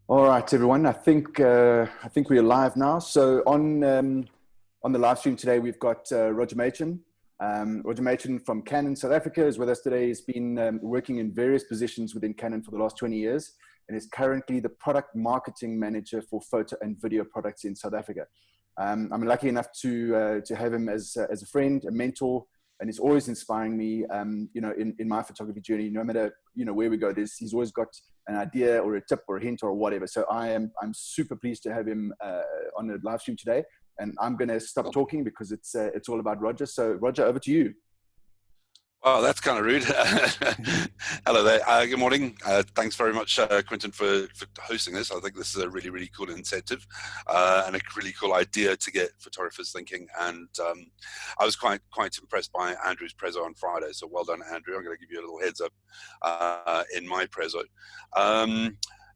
All right, everyone. I think we're live now. So on the live stream today, we've got Roger Machin. Roger Machin from Canon South Africa is with us today. He's been working in various positions within Canon for the last 20 years and is currently the product marketing manager for photo and video products in South Africa. I'm lucky enough to have him as a friend, a mentor, and he's always inspiring me. In my photography journey, no matter where we go, he's always got an idea or a tip or a hint or whatever. So I'm super pleased to have him on the live stream today. And I'm going to stop talking because it's all about Roger. So Roger, over to you. Oh, that's kind of rude. Hello there. Good morning. Thanks very much, Quentin, for hosting this. I think this is a really, really cool incentive and a really cool idea to get photographers thinking. And I was quite impressed by Andrew's prezzo on Friday. So well done, Andrew. I'm going to give you a little heads up in my prezzo.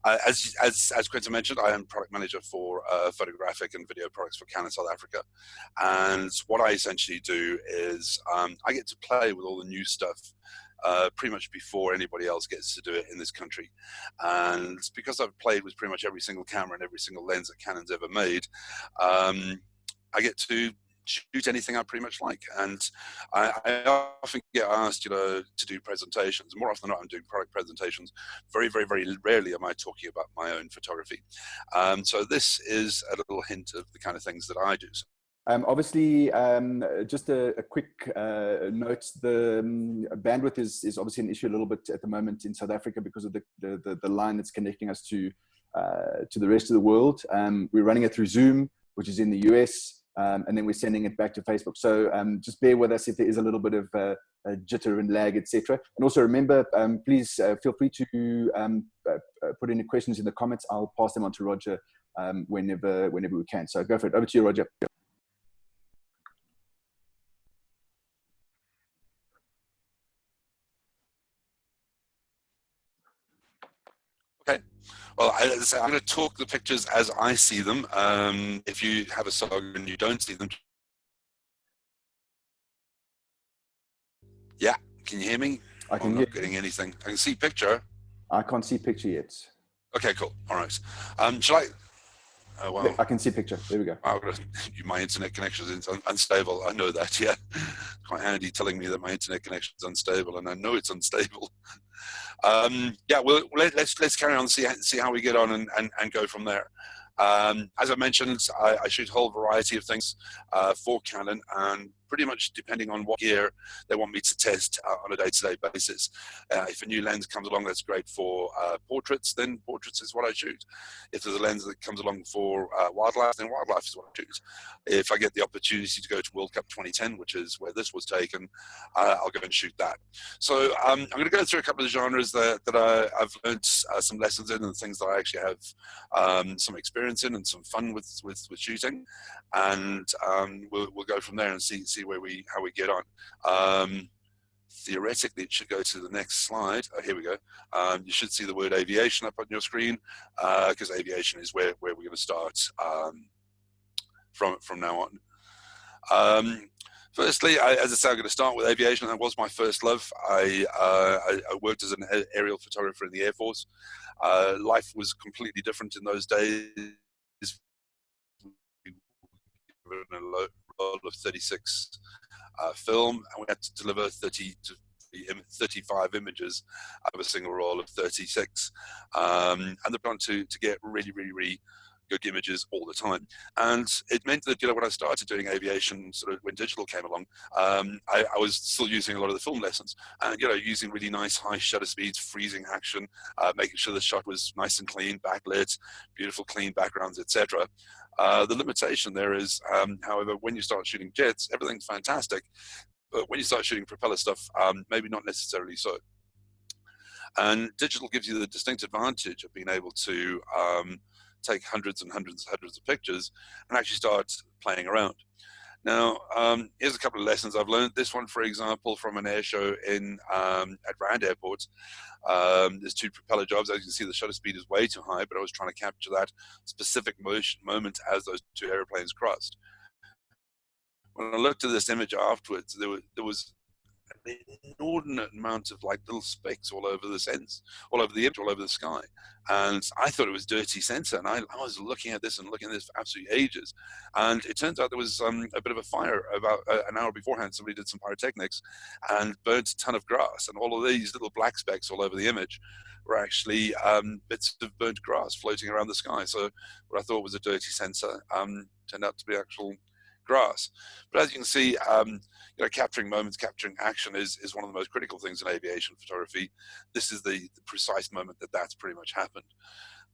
As Quentin mentioned, I am product manager for photographic and video products for Canon South Africa. And what I essentially do is I get to play with all the new stuff pretty much before anybody else gets to do it in this country. And because I've played with pretty much every single camera and every single lens that Canon's ever made, I get to shoot anything I pretty much like. And I often get asked, to do presentations. More often than not, I'm doing product presentations. Very, very, very rarely am I talking about my own photography. So this is a little hint of the kind of things that I do. Obviously, just a quick note, the bandwidth is obviously an issue a little bit at the moment in South Africa because of the line that's connecting us to the rest of the world. We're running it through Zoom, which is in the US. And then we're sending it back to Facebook. So just bear with us if there is a little bit of a jitter and lag, etc. And also remember, please feel free to put any questions in the comments. I'll pass them on to Roger whenever we can. So go for it. Over to you, Roger. Okay. Well, I'm going to talk the pictures as I see them. If you have a saga and you don't see them, yeah, can you hear me? I can I'm hear not getting anything. I can see picture. I can't see picture yet. Okay, cool. All right. Shall I? Oh, well, I can see picture. There we go. My internet connection is unstable. I know that. Yeah, quite handy telling me that my internet connection is unstable, and I know it's unstable. Yeah, well, let's carry on and see how we get on and go from there. As I mentioned, I shoot a whole variety of things for Canon, and pretty much depending on what gear they want me to test on a day-to-day basis. If a new lens comes along that's great for portraits, then portraits is what I shoot. If there's a lens that comes along for wildlife, then wildlife is what I shoot. If I get the opportunity to go to World Cup 2010, which is where this was taken, I'll go and shoot that. So I'm going to go through a couple of genres that I've learned some lessons in, and things that I actually have some experience in and some fun with shooting, and we'll go from there and see how we get on. Theoretically, it should go to the next slide. Oh, here we go. You should see the word aviation up on your screen, because aviation is where we're going to start from now on. Firstly, as I say, I'm going to start with aviation. That was my first love. I worked as an aerial photographer in the Air Force. Life was completely different in those days. We were in a roll of 36 film, and we had to deliver 30 to 35 images out of a single roll of 36. And they're trying to get really, really, really good images all the time. And it meant that, when I started doing aviation, sort of when digital came along, I was still using a lot of the film lessons, and, using really nice high shutter speeds, freezing action, making sure the shot was nice and clean, backlit, beautiful clean backgrounds, etc. The limitation there is, however, when you start shooting jets, everything's fantastic. But when you start shooting propeller stuff, maybe not necessarily so. And digital gives you the distinct advantage of being able to take hundreds and hundreds and hundreds of pictures and actually start playing around. Now, here's a couple of lessons I've learned. This one, for example, from an air show at Rand Airport. There's two propeller jobs. As you can see, the shutter speed is way too high, but I was trying to capture that specific moment as those two airplanes crossed. When I looked at this image afterwards, there was an inordinate amount of like little specks all over the sense, all over the image, all over the sky. And I thought it was dirty sensor. And I was looking at this and looking at this for absolutely ages. And it turns out there was a bit of a fire about an hour beforehand. Somebody did some pyrotechnics and burnt a ton of grass. And all of these little black specks all over the image were actually bits of burnt grass floating around the sky. So what I thought was a dirty sensor turned out to be actual grass. But as you can see, capturing moments, capturing action is one of the most critical things in aviation photography. This is the precise moment that's pretty much happened.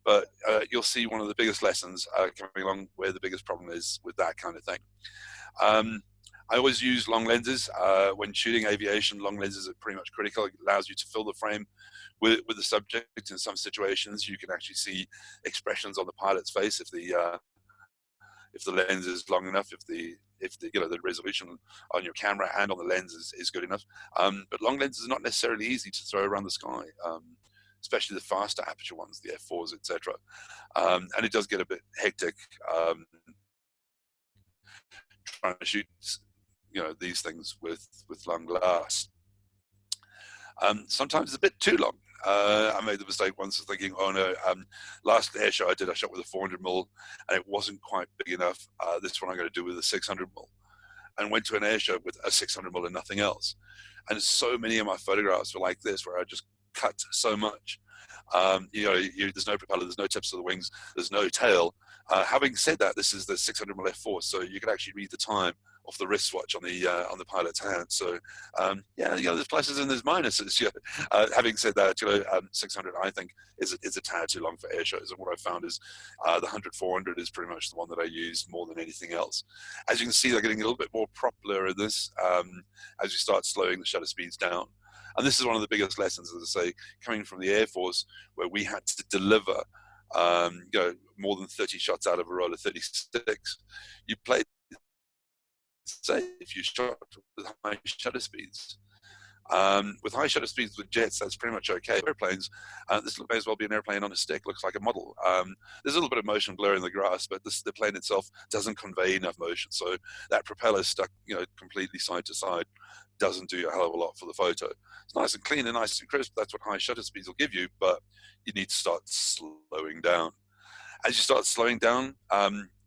But you'll see one of the biggest lessons coming along where the biggest problem is with that kind of thing. I always use long lenses. When shooting aviation, long lenses are pretty much critical. It allows you to fill the frame with the subject. In some situations, you can actually see expressions on the pilot's face if the lens is long enough, if the the resolution on your camera and on the lens is good enough. But long lenses are not necessarily easy to throw around the sky, especially the faster aperture ones, the f4s, etc. And it does get a bit hectic trying to shoot these things with long glass. Sometimes it's a bit too long. I made the mistake once of thinking, oh no, last air show I shot with a 400mm and it wasn't quite big enough. This one I'm going to do with a 600mm, and went to an air show with a 600mm and nothing else. And so many of my photographs were like this, where I just cut so much. There's no propeller, there's no tips of the wings, there's no tail. Having said that, this is the 600mm f4, so you can actually read the time off the wristwatch on the pilot's hand. So there's pluses and there's minuses. Having said that, 600 I think is a tad too long for air shows. And what I found is the 100-400 is pretty much the one that I use more than anything else. As you can see, they're getting a little bit more propeller in this as you start slowing the shutter speeds down. And this is one of the biggest lessons, as I say, coming from the Air Force, where we had to deliver more than 30 shots out of a roll of 36. You played safe if you shot with high shutter speeds. With high shutter speeds with jets, that's pretty much okay. Airplanes, this may as well be an airplane on a stick, looks like a model. There's a little bit of motion blur in the grass, but the plane itself doesn't convey enough motion. So that propeller stuck, completely side to side, doesn't do a hell of a lot for the photo. It's nice and clean and nice and crisp. That's what high shutter speeds will give you, but you need to start slowing down. As you start slowing down,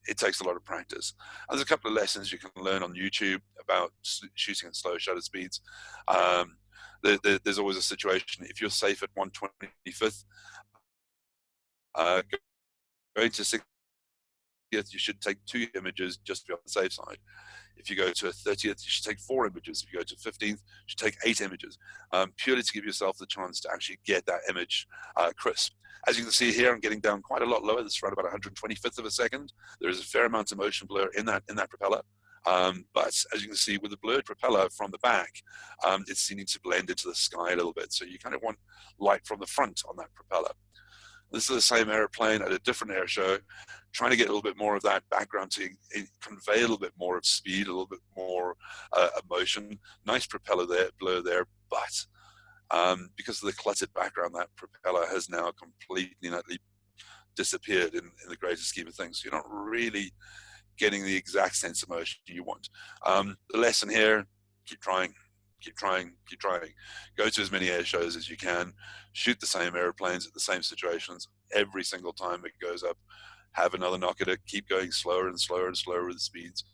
it takes a lot of practice. And there's a couple of lessons you can learn on YouTube about shooting at slow shutter speeds. There's always a situation, if you're safe at 1/25th, going to 60th, you should take 2 images just to be on the safe side. If you go to a 30th, you should take 4 images. If you go to 15th, you should take 8 images, purely to give yourself the chance to actually get that image crisp. As you can see here, I'm getting down quite a lot lower. This is around about 125th of a second. There is a fair amount of motion blur in that propeller. But as you can see, with the blurred propeller from the back, it's seeming to blend into the sky a little bit. So you kind of want light from the front on that propeller. This is the same airplane at a different air show, trying to get a little bit more of that background to convey a little bit more of speed, a little bit more emotion. Nice propeller there, blur there, but because of the cluttered background, that propeller has now completely and utterly disappeared in the greater scheme of things. So you're not really getting the exact sense of motion you want. The lesson here, keep trying. Go to as many air shows as you can. Shoot the same airplanes at the same situations every single time it goes up. Have another knock at it. Keep going slower and slower and slower with the speeds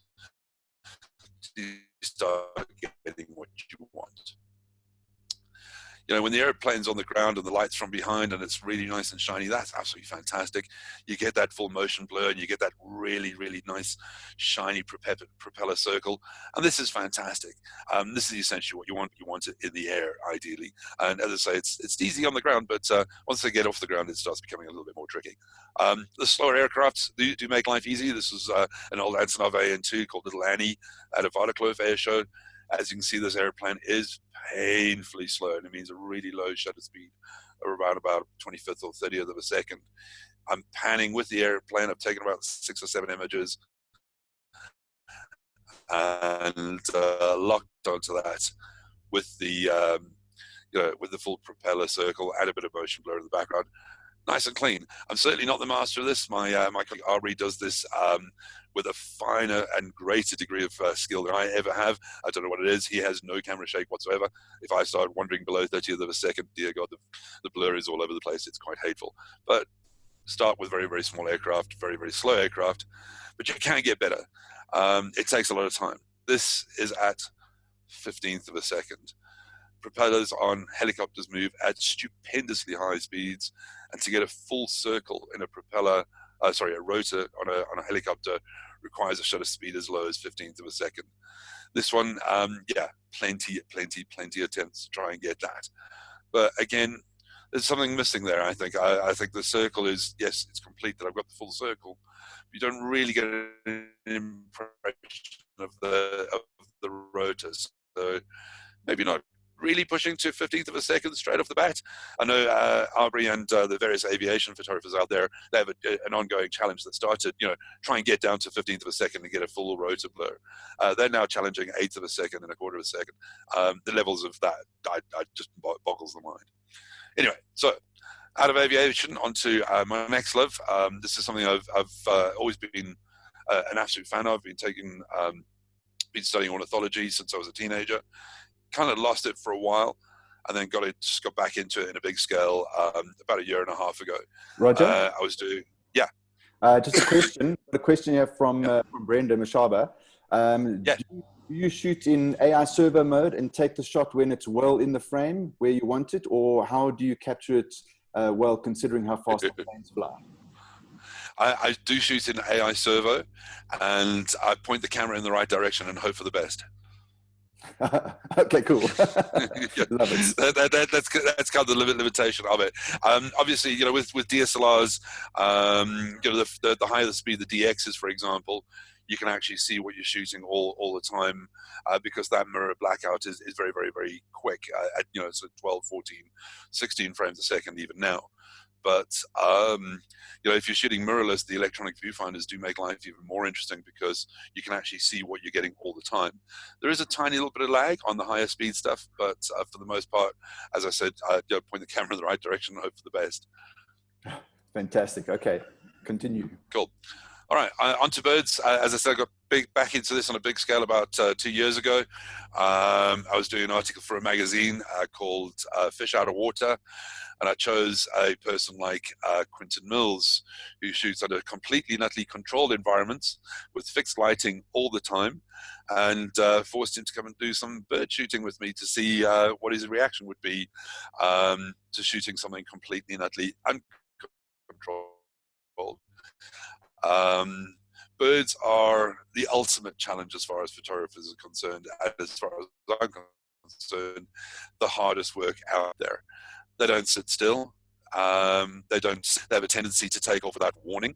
to start getting what you want. When the airplane's on the ground and the light's from behind and it's really nice and shiny, that's absolutely fantastic. You get that full motion blur and you get that really, really nice shiny propeller circle. And this is fantastic. This is essentially what you want. You want it in the air, ideally. And as I say, it's easy on the ground, but once they get off the ground, it starts becoming a little bit more tricky. The slower aircrafts do make life easy. This was an old Antonov AN2 called Little Annie at a Waterkloof air show. As you can see, this airplane is painfully slow, and it means a really low shutter speed of around about 25th or 30th of a second. I'm panning with the airplane. I've taken about 6 or 7 images and locked onto that with the with the full propeller circle and a bit of motion blur in the background. nice and clean. I'm certainly not the master of this. My colleague Aubrey does this with a finer and greater degree of skill than I ever have. I don't know what it is. He has no camera shake whatsoever. If I start wandering below 30th of a second, dear God, the blur is all over the place. It's quite hateful. But start with very, very small aircraft, very, very slow aircraft, but you can get better. It takes a lot of time. This is at 15th of a second. Propellers on helicopters move at stupendously high speeds, and to get a full circle in a rotor on a helicopter requires a shutter speed as low as 15th of a second. This one, plenty attempts to try and get that. But again, there's something missing there, I think. I think the circle is, yes, it's complete that I've got the full circle. You don't really get an impression of the rotors. So maybe not really pushing to 15th of a second straight off the bat. I know Aubrey and the various aviation photographers out there, they have an ongoing challenge that started, try and get down to 15th of a second and get a full rotor blur. They're now challenging 1/8 of a second and 1/4 of a second. The levels of that, I just boggles the mind. Anyway, so out of aviation onto my next love. This is something I've always been an absolute fan of. Been studying ornithology since I was a teenager. Kind of lost it for a while, and then got back into it in a big scale about 1.5 years ago. Roger, I was doing just a question here from Brenda Mashaba. Do you shoot in AI servo mode and take the shot when it's well in the frame where you want it, or how do you capture it well, considering how fast the planes fly? I do shoot in AI servo, and I point the camera in the right direction and hope for the best. Okay, cool. Love it. That's kind of the limitation of it. Obviously, with DSLRs, the higher the speed the DX is, for example, you can actually see what you're shooting all the time, because that mirror blackout is very, very, very quick at so 12, 14, 16 frames a second even now. But if you're shooting mirrorless, the electronic viewfinders do make life even more interesting because you can actually see what you're getting all the time. There is a tiny little bit of lag on the higher speed stuff, but for the most part, as I said, point the camera in the right direction and hope for the best. Fantastic. Okay, continue. Cool. All right, onto birds. As I said, I got back into this on a big scale about 2 years ago. I was doing an article for a magazine called Fish Out of Water, and I chose a person like Quinton Mills, who shoots under completely and utterly controlled environments with fixed lighting all the time, and forced him to come and do some bird shooting with me to see what his reaction would be to shooting something completely and utterly uncontrolled. Birds are the ultimate challenge as far as photographers are concerned, and as far as I'm concerned, the hardest work out there. They don't sit still. They have a tendency to take off without warning.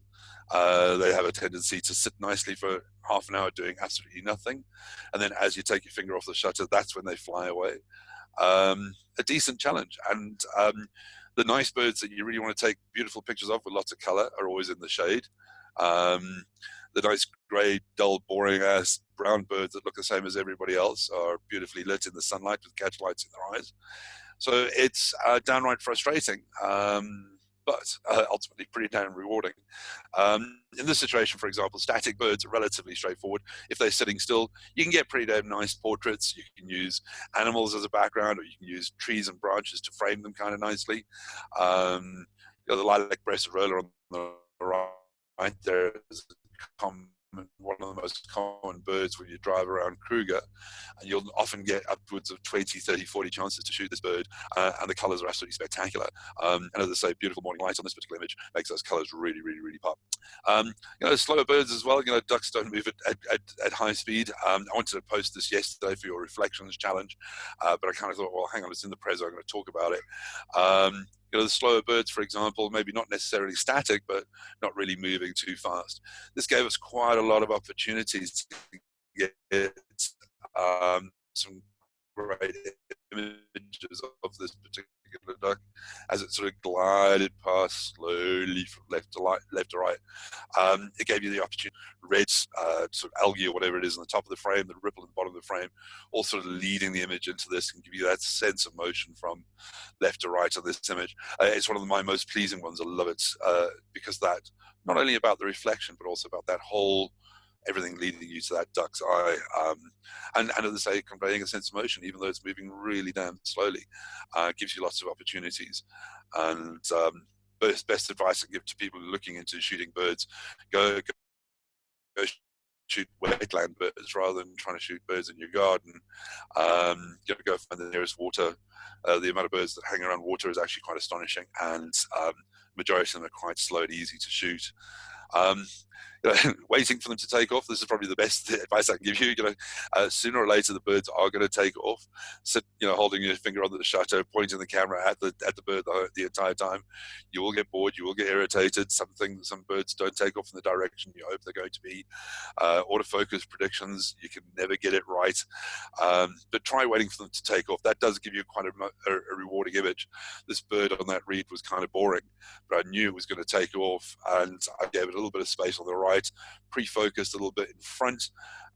They have a tendency to sit nicely for half an hour doing absolutely nothing, and then as you take your finger off the shutter, that's when they fly away. A decent challenge, and the nice birds that you really want to take beautiful pictures of with lots of color are always in the shade. The nice grey, dull, boring ass brown birds that look the same as everybody else are beautifully lit in the sunlight with catch lights in their eyes. So it's downright frustrating, but ultimately pretty damn rewarding. In this situation, for example, static birds are relatively straightforward. If they're sitting still, you can get pretty damn nice portraits. You can use animals as a background, or you can use trees and branches to frame them kind of nicely. The lilac-breasted roller on the right there is one of the most common birds when you drive around Kruger, and you'll often get upwards of 20, 30, 40 chances to shoot this bird, and the colors are absolutely spectacular. And as I say, beautiful morning light on this particular image makes those colors really, really, really pop. Slower birds as well. Ducks don't move at high speed. I wanted to post this yesterday for your reflections challenge, but I kind of thought, well, hang on, it's in the preso, I'm going to talk about it. The slower birds, for example, maybe not necessarily static, but not really moving too fast. This gave us quite a lot of opportunities to get some great images of this particular duck as it sort of glided past slowly from left to right. It gave you the opportunity, red sort of algae or whatever it is on the top of the frame, the ripple at the bottom of the frame, all sort of leading the image into this and give you that sense of motion from left to right of this image. It's one of my most pleasing ones. I love it because that, not only about the reflection, but also about that whole, everything leading you to that duck's eye, and as I say, conveying a sense of motion, even though it's moving really damn slowly, gives you lots of opportunities. And best advice I give to people looking into shooting birds: go shoot wetland birds rather than trying to shoot birds in your garden. You go find the nearest water. The amount of birds that hang around water is actually quite astonishing, and majority of them are quite slow and easy to shoot. Waiting for them to take off, this is probably the best advice I can give you. Sooner or later the birds are going to take off. Sit, holding your finger on the shutter, pointing the camera at the bird the entire time. You will get bored, you will get irritated. Some birds don't take off in the direction you hope they're going to be. Autofocus predictions, you can never get it right, but try waiting for them to take off. That does give you quite a rewarding image. This bird on that reed was kind of boring, but I knew it was going to take off, and I gave it a little bit of space on the right, pre-focused a little bit in front,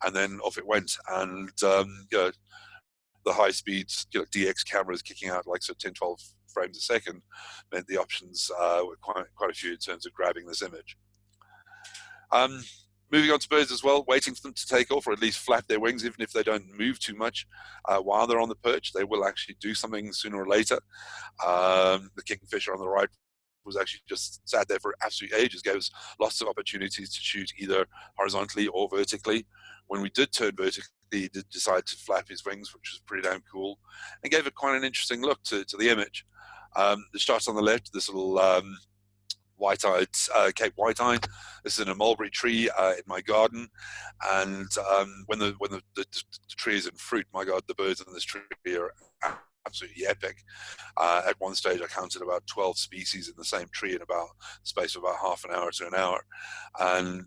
and then off it went. And the high speeds DX cameras kicking out like 10-12 frames a second meant the options were quite a few in terms of grabbing this image. Moving on to birds as well, waiting for them to take off or at least flap their wings. Even if they don't move too much while they're on the perch, they will actually do something sooner or later. The kingfisher on the right was actually just sat there for absolute ages, gave us lots of opportunities to shoot either horizontally or vertically. When we did turn vertically, he did decide to flap his wings, which was pretty damn cool, and gave it quite an interesting look to the image. The shot on the left, this little white-eyed Cape white-eye. This is in a mulberry tree in my garden, and when the tree is in fruit, my God, the birds in this tree are absolutely epic. At one stage, I counted about 12 species in the same tree in about space of about half an hour to an hour. And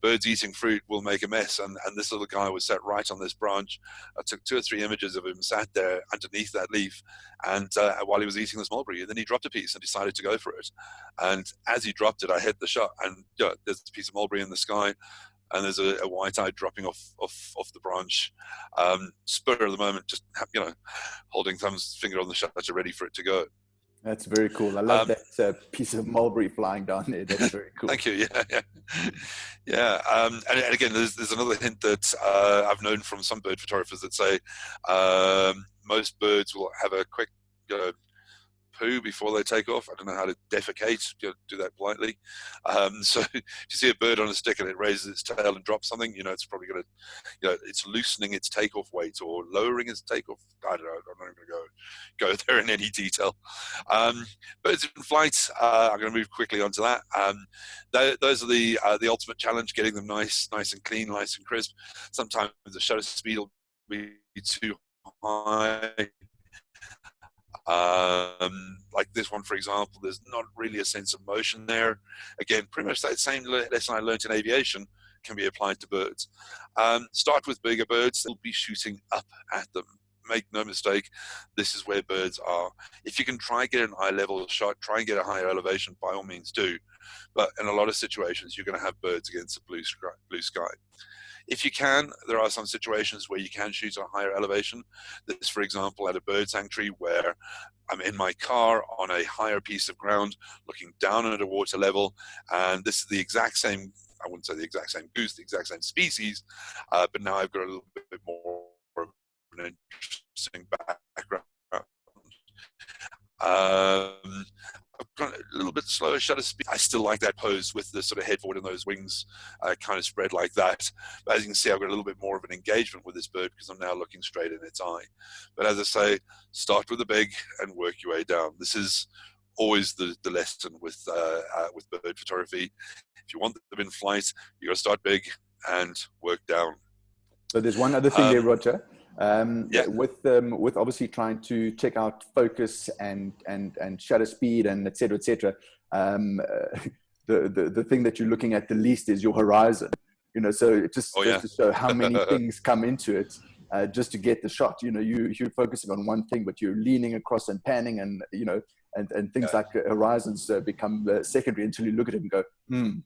birds eating fruit will make a mess. And this little guy was sat right on this branch. I took 2 or 3 images of him sat there underneath that leaf, and while he was eating this mulberry, and then he dropped a piece and decided to go for it. And as he dropped it, I hit the shot, and there's a piece of mulberry in the sky, and there's a white-eye dropping off the branch. Spur of the moment, just holding Thumb's finger on the shutter, ready for it to go. That's very cool. I love that piece of mulberry flying down there. That's very cool. Thank you. Yeah. And again, there's another hint that I've known from some bird photographers that say most birds will have a quick poo before they take off. I don't know how to defecate, do that politely. So if you see a bird on a stick and it raises its tail and drops something, it's probably going to, it's loosening its takeoff weight or lowering its takeoff. I don't know. I'm not even going to go there in any detail. Birds in flight, I'm going to move quickly onto that. Those are the ultimate challenge, getting them nice and clean, nice and crisp. Sometimes the shutter speed will be too high. Like this one, for example, there's not really a sense of motion there. Again, pretty much that same lesson I learned in aviation can be applied to birds. Start with bigger birds. They'll be shooting up at them. Make no mistake, this is where birds are. If you can try and get an eye level shot, try and get a higher elevation, by all means do. But in a lot of situations, you're going to have birds against a blue sky. If you can, there are some situations where you can shoot at a higher elevation. This, for example, at a bird sanctuary where I'm in my car on a higher piece of ground, looking down at a water level, and this is the exact same, I wouldn't say the exact same goose, the exact same species, but now I've got a little bit more of an interesting background. I've got a little bit slower shutter speed. I still like that pose with the sort of head forward and those wings kind of spread like that. But as you can see, I've got a little bit more of an engagement with this bird because I'm now looking straight in its eye. But as I say, start with the big and work your way down. This is always the lesson with bird photography. If you want them in flight, you got to start big and work down. So there's one other thing there, Roger. With obviously trying to check out focus and shutter speed and et cetera, the thing that you're looking at the least is your horizon, so it just to show how many things come into it. just to get the shot. You know, you're focusing on one thing, but you're leaning across and panning, and you know, and things like horizons become secondary until you look at it and go, Mm.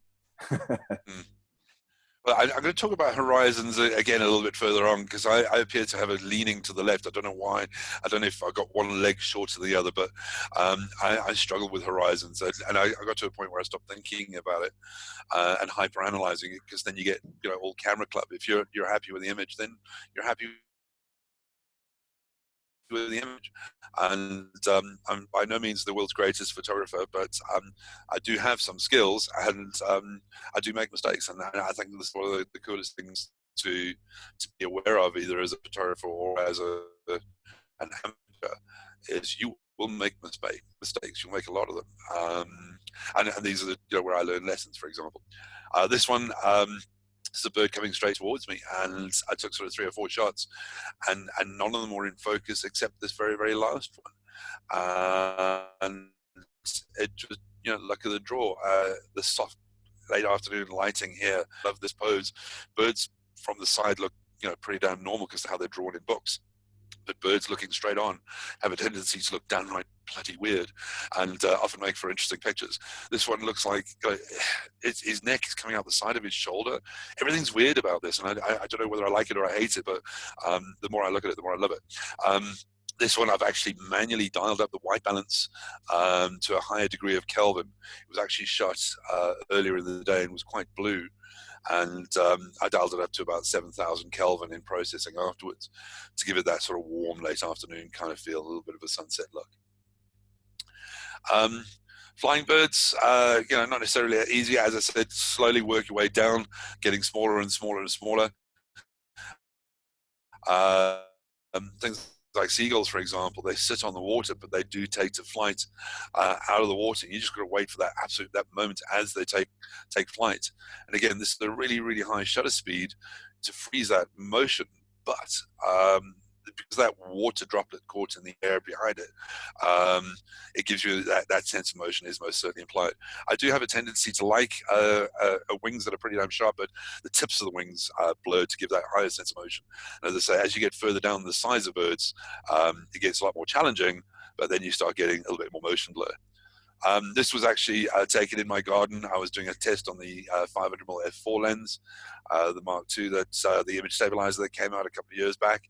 Well, I'm going to talk about horizons again a little bit further on, because I appear to have a leaning to the left. I don't know why. I don't know if I got one leg short to the other, but I struggle with horizons, and I got to a point where I stopped thinking about it and hyper-analyzing it, because then you get, you know, all camera club. If you're happy with the image, then you're happy with the image. And I'm by no means the world's greatest photographer, but I do have some skills, and I do make mistakes, and I think this is one of the coolest things to be aware of, either as a photographer or as an amateur, is you will make mistakes. You'll make a lot of them, and these are the, you know, where I learn lessons. For example, this one. It's a bird coming straight towards me, and I took sort of 3 or 4 shots, and none of them were in focus except this very, very last one. And it just, you know, luck of the draw. The soft late afternoon lighting here. Love this pose. Birds from the side look, you know, pretty damn normal because of how they're drawn in books. But birds looking straight on have a tendency to look downright bloody weird, and often make for interesting pictures. This one looks like his neck is coming out the side of his shoulder. Everything's weird about this, and I don't know whether I like it or I hate it, but the more I look at it, the more I love it. This one I've actually manually dialed up the white balance to a higher degree of Kelvin. It was actually shot earlier in the day and was quite blue. And I dialed it up to about 7,000 Kelvin in processing afterwards to give it that sort of warm late afternoon kind of feel, a little bit of a sunset look. Flying birds, you know, not necessarily easy. As I said, slowly work your way down, getting smaller and smaller and smaller. Things like seagulls, for example, they sit on the water, but they do take to flight out of the water. You just got to wait for that moment as they take flight. And again, this is a really, really high shutter speed to freeze that motion, but because that water droplet caught in the air behind it, it gives you that sense of motion is most certainly implied. I do have a tendency to like wings that are pretty damn sharp, but the tips of the wings are blurred to give that higher sense of motion. And as I say, as you get further down the size of birds, it gets a lot more challenging, but then you start getting a little bit more motion blur. This was actually taken in my garden. I was doing a test on the 500mm f4 lens, the Mark II, that's the image stabilizer that came out a couple of years back.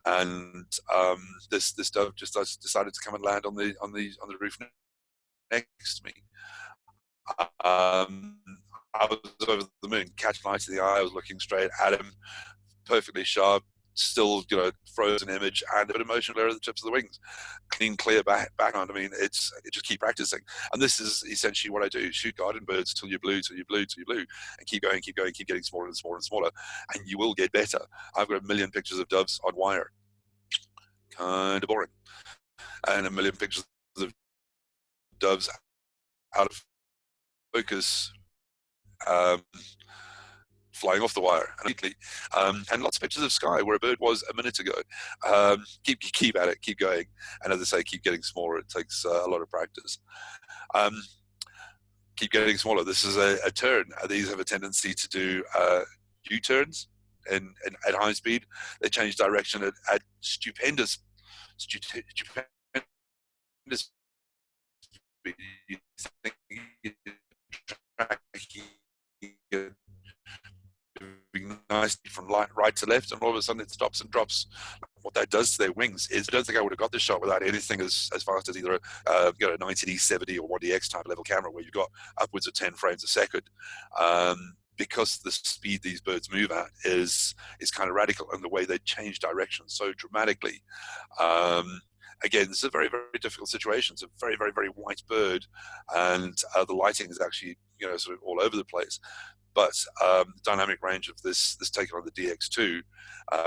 And this dove just decided to come and land on the roof next to me. I was over the moon, catching light in the eye. I was looking straight at him, perfectly sharp, still, you know, frozen image, and a bit of motion blur at the tips of the wings. Clean, clear background. I mean, it just keep practicing. And this is essentially what I do: shoot garden birds till you're blue, till you're blue, till you're blue, and keep going, keep getting smaller and smaller and smaller, and you will get better. I've got 1 million pictures of doves on wire. Kind of boring. And 1 million pictures of doves out of focus, flying off the wire, and lots of pictures of sky where a bird was a minute ago. Keep at it, keep going, and as I say, keep getting smaller. It takes a lot of practice. Keep getting smaller. This is a turn. These have a tendency to do U-turns and at high speed. They change direction at stupendous speed. You think you're moving nicely from right to left, and all of a sudden it stops and drops. What that does to their wings is, I don't think I would have got this shot without anything as fast as either a 90D70 or 1DX type level camera, where you've got upwards of 10 frames a second. Because the speed these birds move at is kind of radical, and the way they change direction so dramatically. Again, this is a very, very difficult situation. It's a very, very, very white bird, and the lighting is actually, you know, sort of all over the place. But the dynamic range of this taken on the DX2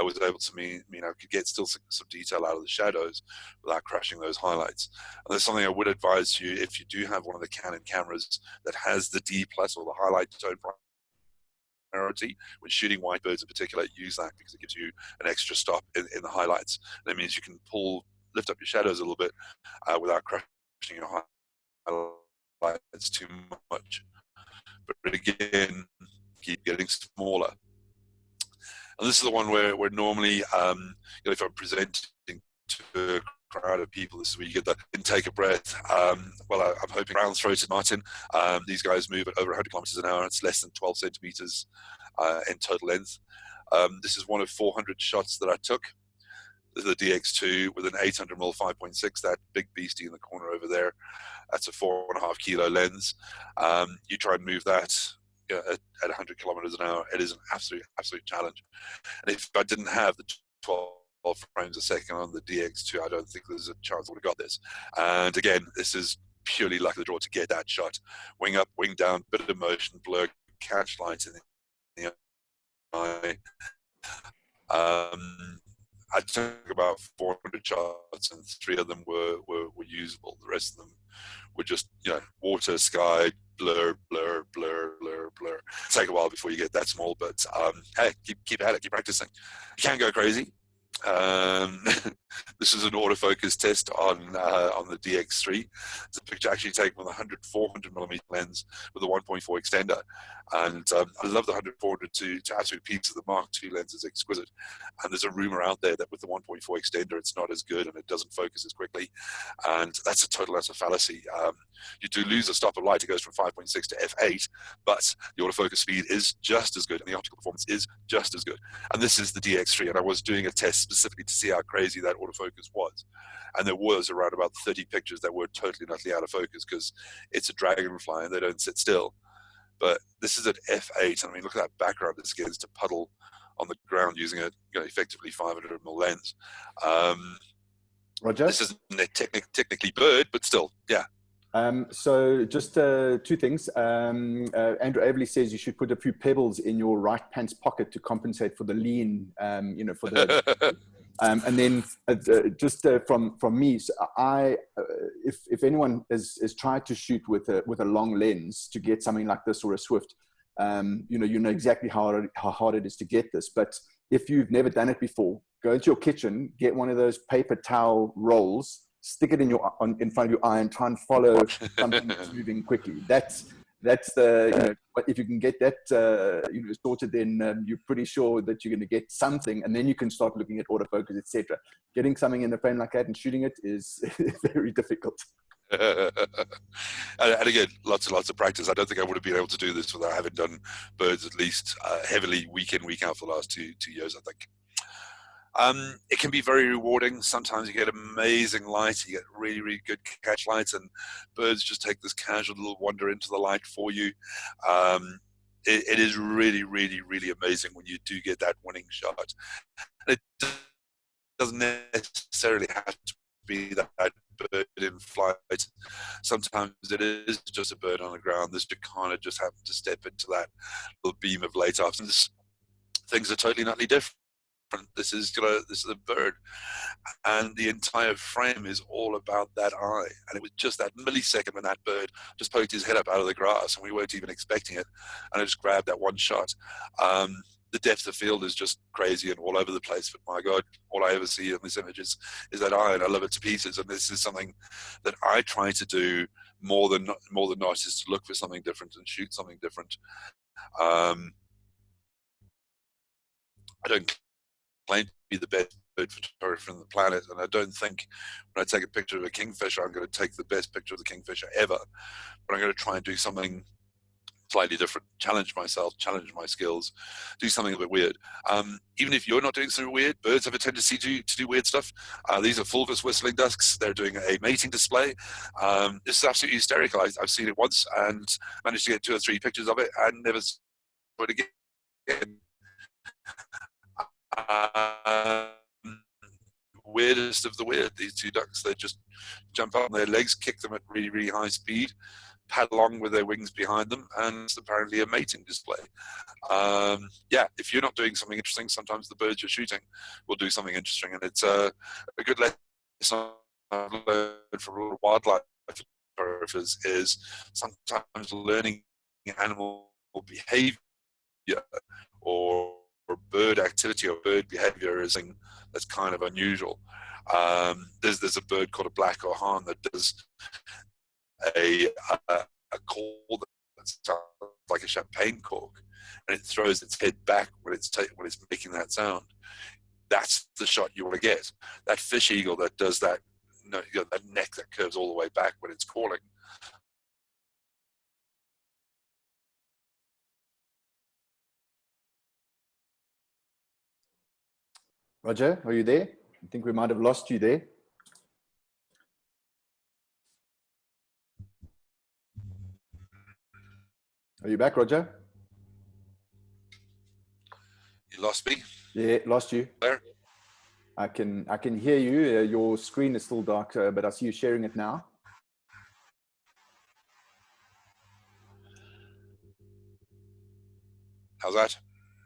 was able to mean I could get still some detail out of the shadows without crashing those highlights. And there's something I would advise you, if you do have one of the Canon cameras that has the D+ or the highlight tone priority, when shooting white birds in particular, use that, because it gives you an extra stop in the highlights. That means you can lift up your shadows a little bit without crashing your highlights too much. But again, keep getting smaller. And this is the one where normally, if I'm presenting to a crowd of people, this is where you get the intake of breath. Well, I'm hoping round-throated martin. These guys move at over 100 kilometers an hour. It's less than 12 centimeters in total length. This is one of 400 shots that I took. This is the DX2 with an 800mm 5.6, that big beastie in the corner over there. That's a 4.5 kilo lens. You try and move that at 100 kilometers an hour, it is an absolute challenge. And if I didn't have the 12 frames a second on the DX2, I don't think there's a chance I would have got this. And again, this is purely luck of the draw to get that shot. Wing up, wing down, bit of motion, blur, catch light in the eye. I took about 400 shots, and 3 of them were usable. The rest of them were just, water, sky, blur, blur, blur, blur, blur. Take a while before you get that small, but hey, keep at it, keep practicing. You can go crazy. This is an autofocus test on the DX3. It's a picture actually taken with a 400mm lens with a 1.4 extender, and I love the 100-400 to absolute pieces. The Mark II lens is exquisite, and there's a rumor out there that with the 1.4 extender it's not as good and it doesn't focus as quickly, and that's a fallacy. You do lose a stop of light. It goes from 5.6 to f8, but the autofocus speed is just as good and the optical performance is just as good. And this is the DX3, and I was doing a test specifically to see how crazy that autofocus was, and there was around about 30 pictures that were totally and utterly out of focus because it's a dragonfly and they don't sit still. But this is at f8. I mean, look at that background. It's against a puddle on the ground using a effectively 500mm lens. Roger? This isn't technically bird, but still, yeah. So just 2 things. Andrew Averley says you should put a few pebbles in your right pants pocket to compensate for the lean, for the... and then just from me, so if anyone has tried to shoot with a long lens to get something like this or a Swift, you know exactly how hard it is to get this. But if you've never done it before, go into your kitchen, get one of those paper towel rolls, stick it in front of your eye, and try and follow something that's moving quickly. That's the but if you can get that sorted, then you're pretty sure that you're going to get something, and then you can start looking at autofocus, etc. Getting something in the frame like that and shooting it is very difficult. And again, lots and lots of practice. I don't think I would have been able to do this without having done birds at least heavily week in, week out for the last two years, I think. It can be very rewarding. Sometimes you get amazing light, you get really, really good catch lights, and birds just take this casual little wander into the light for you. It is really, really, really amazing when you do get that winning shot. And it doesn't necessarily have to be that bird in flight. Sometimes it is just a bird on the ground. This kind of just happened to step into that little beam of light after. Things are totally and utterly different. This is a bird, and the entire frame is all about that eye. And it was just that millisecond when that bird just poked his head up out of the grass, and we weren't even expecting it, and I just grabbed that one shot. The depth of field is just crazy and all over the place, but my God, all I ever see in this image is that eye, and I love it to pieces. And this is something that I try to do more than not, is to look for something different and shoot something different. I don't claim to be the best bird photographer on the planet, and I don't think when I take a picture of a kingfisher I'm going to take the best picture of the kingfisher ever, but I'm going to try and do something slightly different, challenge myself, challenge my skills, do something a bit weird. Even if you're not doing something weird, birds have a tendency to do weird stuff. These are fulvous whistling dusks. They're doing a mating display. This is absolutely hysterical. I've seen it once and managed to get 2 or 3 pictures of it and never saw it again. Weirdest of the weird, these 2 ducks, they just jump up on their legs, kick them at really, really high speed, pad along with their wings behind them, and it's apparently a mating display. Yeah, if you're not doing something interesting, sometimes the birds you're shooting will do something interesting, and it's a good lesson I've learned from a lot of wildlife photographers is sometimes learning animal behavior or bird activity or bird behavior is something that's kind of unusual. There's a bird called a black orhan that does a call that sounds like a champagne cork, and it throws its head back when it's making that sound. That's the shot you want to get. That fish eagle that does that, that neck that curves all the way back when it's calling. Roger, are you there? I think we might have lost you there. Are you back, Roger? You lost me? Yeah, lost you. There? I can hear you. Your screen is still dark, but I see you sharing it now. How's that?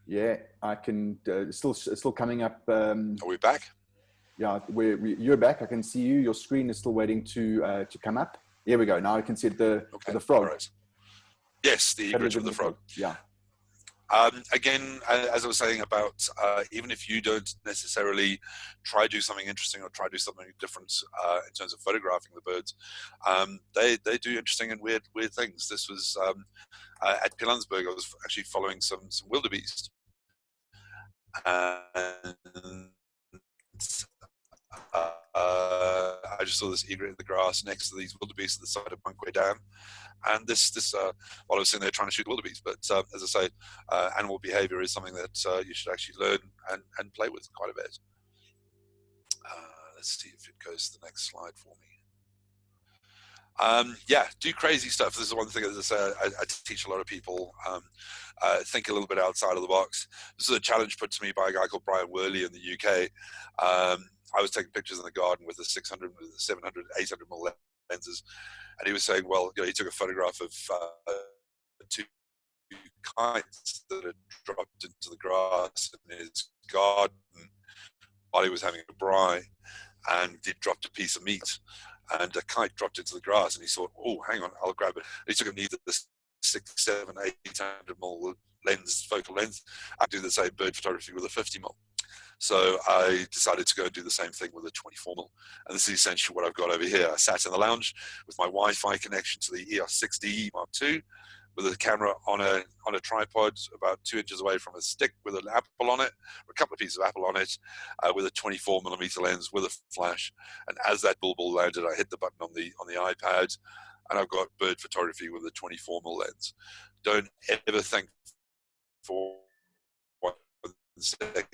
Yeah, I can. Still coming up. Are we back? Yeah, you're back. I can see you. Your screen is still waiting to come up. Here we go. Now I can see the frog. Right. Yes, the egret of the frog. Yeah. Again, as I was saying about, even if you don't necessarily try to do something interesting or try to do something different in terms of photographing the birds, they do interesting and weird things. This was at Pilanesberg. I was actually following some wildebeest, and I just saw this egret in the grass next to these wildebeest at the side of Bunkway Dam. And this while I was sitting there trying to shoot wildebeest, but as I say, animal behavior is something that you should actually learn and play with quite a bit. Let's see if it goes to the next slide for me. Yeah, do crazy stuff. This is one thing, as I say, I teach a lot of people, think a little bit outside of the box. This is a challenge put to me by a guy called Brian Worley in the UK. I was taking pictures in the garden with the 600, 700, 800 mm lenses, and he was saying, well, he took a photograph of two kites that had dropped into the grass in his garden while he was having a braai, and it dropped a piece of meat, and a kite dropped into the grass, and he thought, oh, hang on, I'll grab it. And he took a needle, this 6, 7, 800 mm lens, focal length. I do the same bird photography with a 50 mm. So I decided to go and do the same thing with a 24 mm. And this is essentially what I've got over here. I sat in the lounge with my Wi-Fi connection to the EOS 6D Mark II, with a camera on a tripod about 2 inches away from a stick with an apple on it, or a couple of pieces of apple on it, with a 24 mm lens with a flash. And as that bulbul landed, I hit the button on the iPad, and I've got bird photography with a 24 mm lens. Don't ever think for 1 second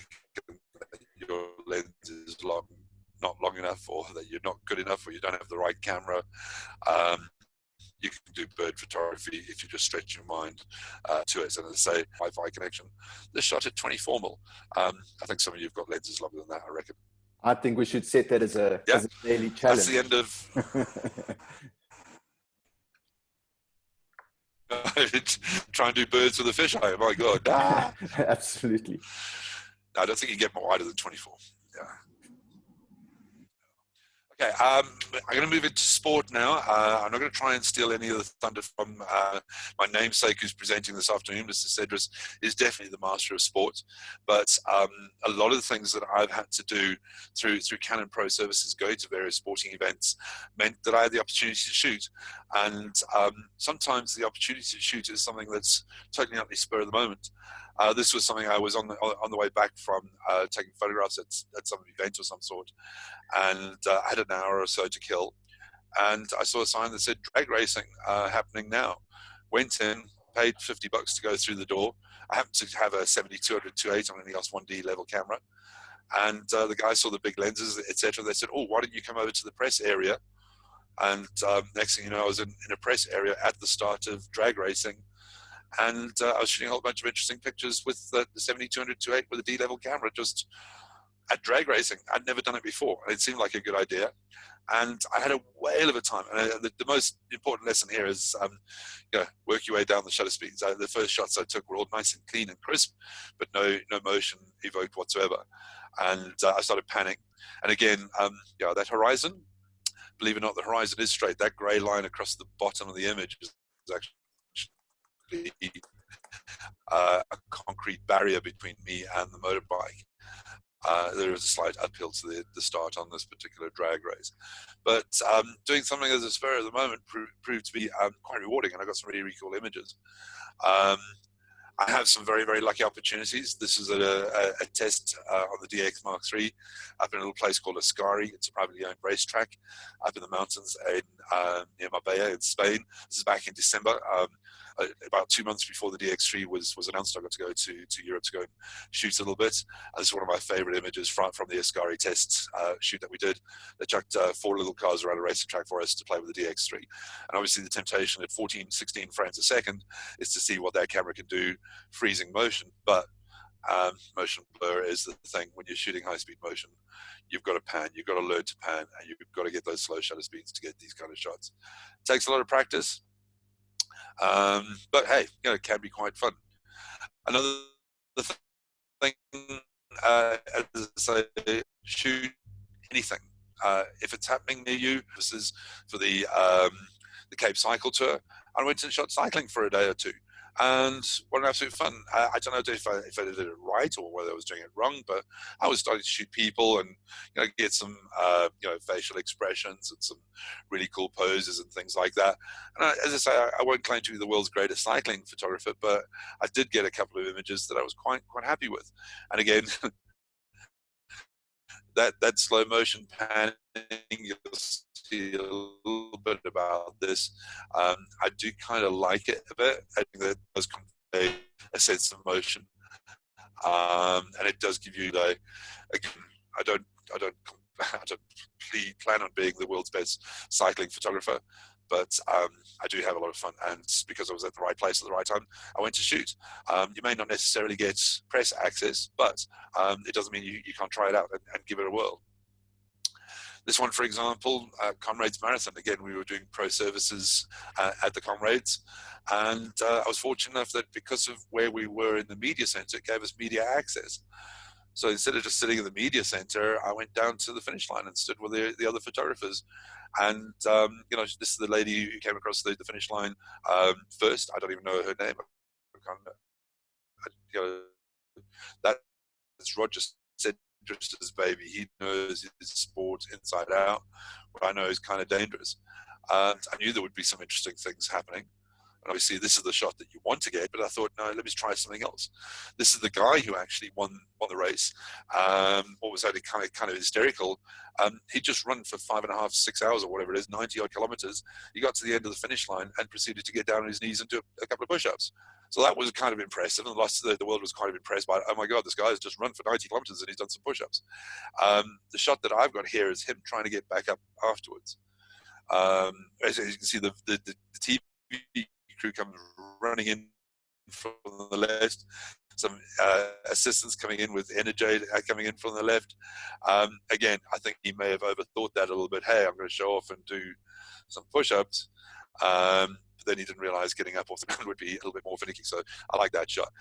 that your lens is not long enough, or that you're not good enough, or you don't have the right camera. You can do bird photography if you just stretch your mind to it. And as I say, Wi-Fi connection. This shot at 24 mm. I think some of you've got lenses longer than that, I reckon. I think we should set that as a daily challenge. That's the end of... Try and do birds with a fisheye. My God. Ah! Absolutely. No, I don't think you get more wider than 24. Yeah. Okay, I'm going to move into sport now. I'm not going to try and steal any of the thunder from my namesake who's presenting this afternoon. Mr. Cedrus is definitely the master of sport. But a lot of the things that I've had to do through Canon Pro Services, going to various sporting events, meant that I had the opportunity to shoot. And sometimes the opportunity to shoot is something that's totally at the spur of the moment. This was something I was on the way back from taking photographs at some event of some sort, and I had an hour or so to kill, and I saw a sign that said drag racing happening now. Went in, paid $50 to go through the door. I happened to have a 70-200 2.8 on an EOS 1D level camera, and the guy saw the big lenses, etc. They said, "Oh, why don't you come over to the press area?" And next thing you know, I was in a press area at the start of drag racing. And I was shooting a whole bunch of interesting pictures with the 70-200 2.8 with a D-level camera, just at drag racing. I'd never done it before, and it seemed like a good idea. And I had a whale of a time. And the most important lesson here is, work your way down the shutter speeds. The first shots I took were all nice and clean and crisp, but no motion evoked whatsoever. And I started panicking. And again, that horizon, believe it or not, the horizon is straight. That grey line across the bottom of the image is actually a concrete barrier between me and the motorbike. There is a slight uphill to the start on this particular drag race, but doing something as a spur at the moment proved to be quite rewarding, and I got some really, really cool images. I have some very, very lucky opportunities. This is a test on the DX Mark III up in a little place called Ascari. It's a privately owned racetrack up in the mountains in, near Marbella in Spain. This is back in December. About 2 months before the DX3 was announced, I got to go to Europe to go and shoot a little bit. This is one of my favorite images from the Ascari test shoot that we did. They chucked 4 little cars around a racing track for us to play with the DX3. And obviously the temptation at 14, 16 frames a second is to see what that camera can do freezing motion. But motion blur is the thing. When you're shooting high-speed motion, you've got to pan, you've got to learn to pan, and you've got to get those slow shutter speeds to get these kind of shots. It takes a lot of practice. But hey, it can be quite fun. Another thing, as I say, shoot anything. If it's happening near you, this is for the Cape Cycle Tour. I went and shot cycling for a day or two. And what an absolute fun. I don't know if I did it right or whether I was doing it wrong, but I was starting to shoot people and get some facial expressions and some really cool poses and things like that. And as I say, I won't claim to be the world's greatest cycling photographer, but I did get a couple of images that I was quite happy with. And again, that slow motion panning, you'll see a little bit about this. I do kind of like it a bit. I think that it does convey a sense of motion, and it does give you like, again, I don't plan on being the world's best cycling photographer, but I do have a lot of fun, and because I was at the right place at the right time, I went to shoot. You may not necessarily get press access, but it doesn't mean you can't try it out and give it a whirl. This one, for example, Comrades Marathon. Again, we were doing pro services at the Comrades, and I was fortunate enough that because of where we were in the media center, it gave us media access. So instead of just sitting in the media center, I went down to the finish line and stood with the other photographers. And, this is the lady who came across the finish line first. I don't even know her name. That's Roger Machin's baby. He knows his sport inside out. What I know is kind of dangerous. I knew there would be some interesting things happening. And obviously, this is the shot that you want to get, but I thought, no, let me try something else. This is the guy who actually won the race. What was actually kind of hysterical. He just run for 5.5, 6 hours or whatever it is, 90 odd kilometers. He got to the end of the finish line and proceeded to get down on his knees and do a couple of push-ups. So that was kind of impressive, and the world was kind of impressed by it. Oh my God, this guy has just run for 90 kilometers and he's done some push-ups. The shot that I've got here is him trying to get back up afterwards. As you can see, the TV crew comes running in from the left, some assistants coming in with energy coming in from the left. Again, I think he may have overthought that a little bit. Hey, I'm going to show off and do some push-ups. But then he didn't realize getting up off the ground would be a little bit more finicky. So I like that shot.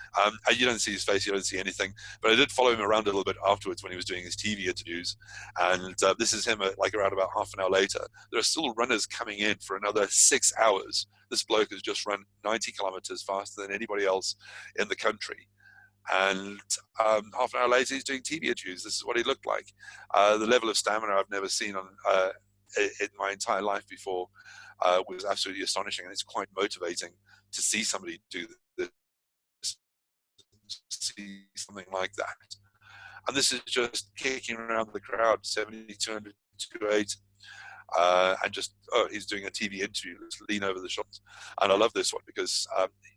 You don't see his face, you don't see anything. But I did follow him around a little bit afterwards when he was doing his TV interviews. And this is him around about half an hour later. There are still runners coming in for another 6 hours. This bloke has just run 90 kilometers faster than anybody else in the country. And half an hour later, he's doing TV interviews. This is what he looked like. The level of stamina I've never seen in my entire life before was absolutely astonishing, and it's quite motivating to see somebody do this, see something like that. And this is just kicking around the crowd, 70, 200, 208, and just, he's doing a TV interview. Let's lean over the shots. And I love this one because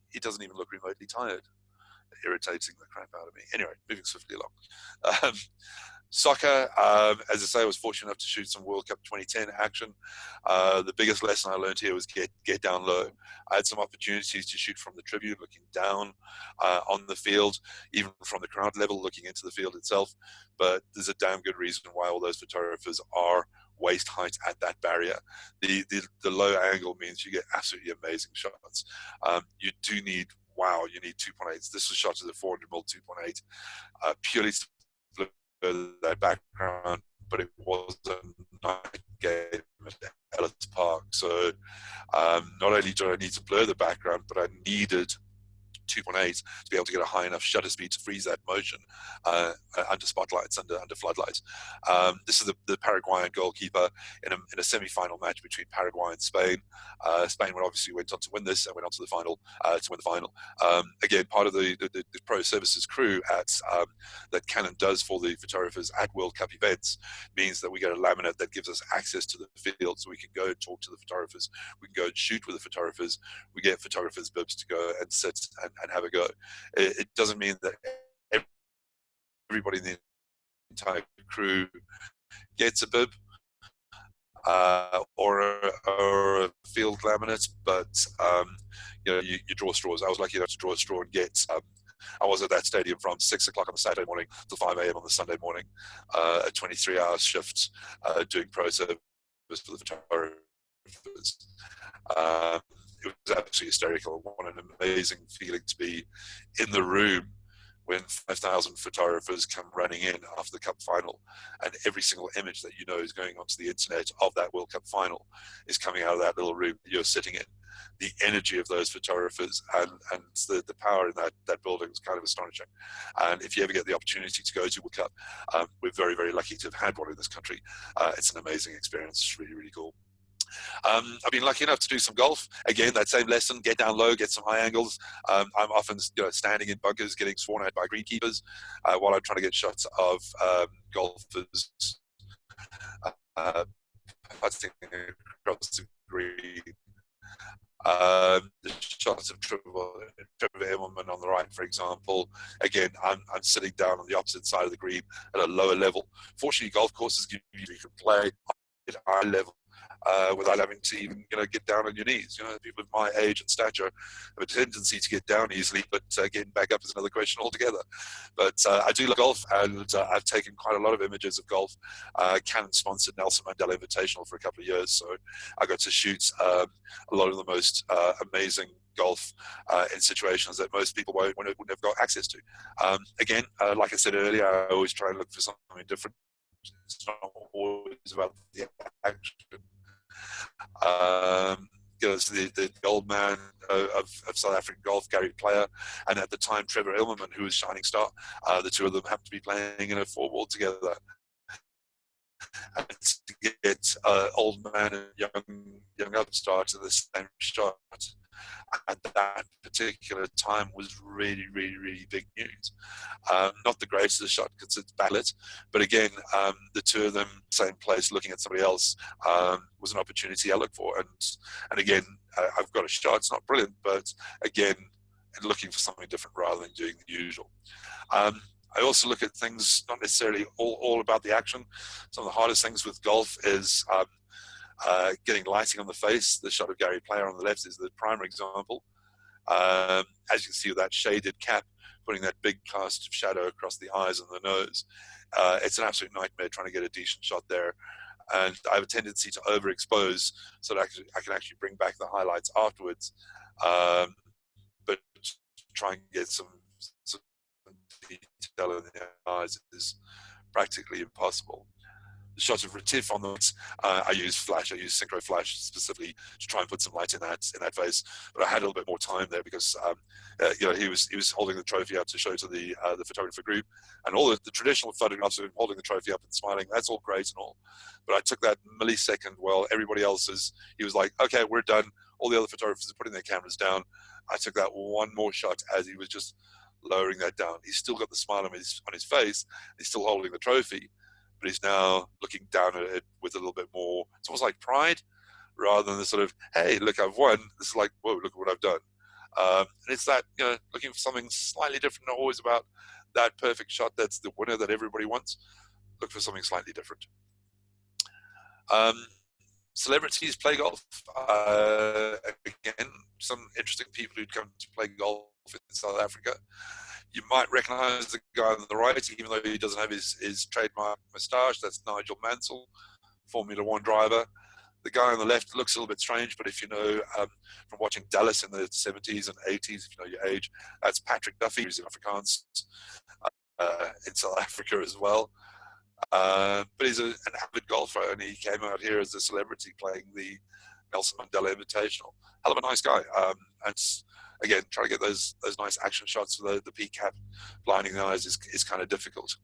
he doesn't even look remotely tired. Irritating the crap out of me. Anyway, moving swiftly along. Soccer, as I say, I was fortunate enough to shoot some World Cup 2010 action. The biggest lesson I learned here was get down low. I had some opportunities to shoot from the tribune, looking down on the field, even from the ground level, looking into the field itself. But there's a damn good reason why all those photographers are waist height at that barrier. The low angle means you get absolutely amazing shots. You do need, you need 2.8s. This was shot at a 400mm 2.8, purely to blur that background, but it was a night game at Ellis Park. So not only did I need to blur the background, but I needed 2.8 to be able to get a high enough shutter speed to freeze that motion under spotlights, under floodlights. This is the Paraguayan goalkeeper in a semi-final match between Paraguay and Spain. Spain obviously went on to win this and went on to the final to win the final. Again, part of the pro services crew that Canon does for the photographers at World Cup events means that we get a laminate that gives us access to the field, so we can go and talk to the photographers, we can go and shoot with the photographers, we get photographers' bibs to go and sit and have a go. It doesn't mean that everybody in the entire crew gets a bib or a field laminate, but you draw straws. I was lucky enough to draw a straw and get I was at that stadium from 6 o'clock on the Saturday morning till 5 a.m. on the Sunday morning, a 23-hour shift doing pro service for the photographers. It was absolutely hysterical. What an amazing feeling to be in the room when 5,000 photographers come running in after the Cup final, and every single image that you know is going onto the internet of that World Cup final is coming out of that little room that you're sitting in. The energy of those photographers and the power in that building is kind of astonishing. And if you ever get the opportunity to go to World Cup, we're very, very lucky to have had one in this country. It's an amazing experience. It's really, really cool. I've been lucky enough to do some golf. Again, that same lesson, get down low, get some high angles. I'm often standing in bunkers, getting sworn at by greenkeepers while I'm trying to get shots of golfers putting across the green. The shots of Trevor Immelman on the right, for example. Again, I'm sitting down on the opposite side of the green at a lower level. Fortunately, golf courses give you can play at eye level without having to even get down on your knees. People of my age and stature have a tendency to get down easily, but getting back up is another question altogether. But I do love golf, and I've taken quite a lot of images of golf. Canon sponsored Nelson Mandela Invitational for a couple of years, so I got to shoot a lot of the most amazing golf in situations that most people wouldn't have got access to. Again, like I said earlier, I always try and look for something different. It's not always about the action. The old man of South African golf, Gary Player, and at the time Trevor Immelman, who was shining star. The two of them happened to be playing in a 4-ball together. And to get old man and young upstart to the same shot at that particular time was really, really, really big news. Not the greatest of the shot because it's backlit, but again, the two of them, same place, looking at somebody else, was an opportunity I look for. And again, I've got a shot. It's not brilliant, but again, looking for something different rather than doing the usual. I also look at things not necessarily all about the action. Some of the hardest things with golf is getting lighting on the face. The shot of Gary Player on the left is the primary example. As you can see with that shaded cap, putting that big cast of shadow across the eyes and the nose. It's an absolute nightmare trying to get a decent shot there. And I have a tendency to overexpose so that I can actually bring back the highlights afterwards. But try and get some detail in the eyes is practically impossible. The shot of Retief on the I use flash. I use synchro flash specifically to try and put some light in that face. But I had a little bit more time there because he was holding the trophy up to show to the photographer group, and all the traditional photographs of him holding the trophy up and smiling. That's all great and all, but I took that millisecond while everybody else he was like, okay, we're done. All the other photographers are putting their cameras down. I took that one more shot as he was just lowering that down. He's still got the smile on his face. He's still holding the trophy, but he's now looking down at it with a little bit more, it's almost like pride, rather than the sort of, hey, look, I've won. This is like, whoa, look at what I've done. And it's that, looking for something slightly different, not always about that perfect shot that's the winner that everybody wants. Look for something slightly different. Celebrities play golf. Again, some interesting people who'd come to play golf in South Africa. You might recognize the guy on the right, even though he doesn't have his trademark moustache. That's Nigel Mansell, Formula One driver. The guy on the left looks a little bit strange, but if you know from watching Dallas in the 70s and 80s, if you know your age, that's Patrick Duffy, who's in Afrikaans in South Africa as well. But he's an avid golfer, and he came out here as a celebrity playing the Nelson Mandela Invitational. Hell of a nice guy. again, trying to get those nice action shots with the peak cap blinding the eyes is kind of difficult.